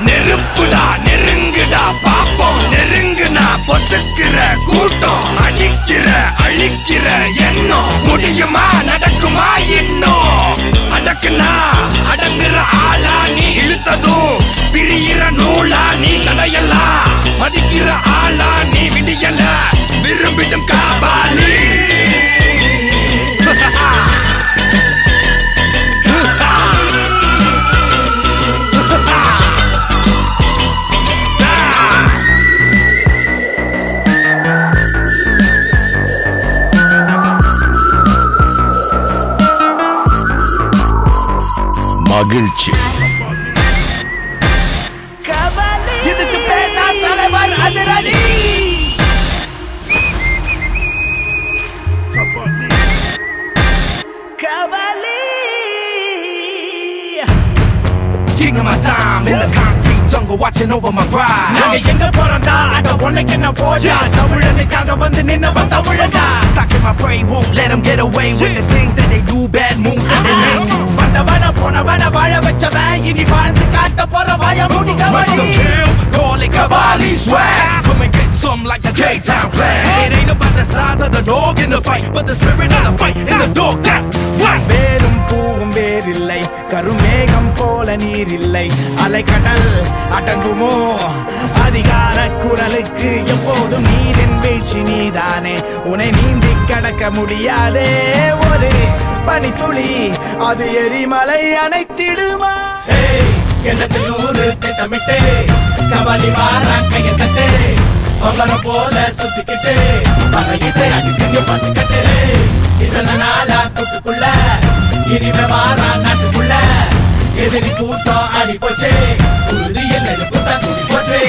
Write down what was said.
நெருப்புடா நெருங்குடா பாப்போம் நெருங்குனா பொசுக்கிற கூட்டம் அடிக்கிற அழிக்கிற எண்ணம் முடியுமா நடக்குமா இன்னும் அடக்குனா அடங்குற ஆளா நீ இழுத்ததும் பிரியிற நூலா நீ தடையலாம் மதிக்கிற ஆளா நீ விடியல விரும்பிடும் காபாலி மகிழ்ச்சி இதுக்கு பேர் தான் தலைவர் அதிரடி Kabali King of my time in the concrete jungle watching over my ride நாங்க எங்க போறோம்டா அட உனக்கு என்ன போடா தமிழனுக்காக வந்து நின்னவன் தமிழன்டா Stuck in my brain won't let them get away with the things that they do bad moves that they make வந்தவன போனவன வாழ வச்சவன் இனி வாழ்ந்து காட்ட போற வாய மூடி Kabali Trust the kill, call it Kabali swag Come and get some like the K-Town clan It ain't about the size of the dog in the fight But the spirit of the fight in the dog, that's what வேரும் பூவும் வேறில்லை கருமேகம் போல நீரில்லை அலைக்கடல் அடங்குமோ அதிகார குரலுக்கு எப்போதும் நீரின் வீழ்ச்சி நீதானே உன்னை நீந்தி கடக்க முடியாதே ஒரு பனித்துளி அது எரிமலை அணைத்திடுமா எண்ணத்தில் 100 திட்டமிட்டு கபாலி வாரா கைய தட்டு பம்பரம் போல சுத்திக்கிட்டு பல இசை அடிக்கங்க பட்டுக்கட்டு இதன நாளா கூட்டுக்குள்ள இனிமே வாரா நாட்டுக்குள்ள எதிரி கூட்டம் அடி போச்சு உறுதியில் நெருப்பு தான் துடி போச்சு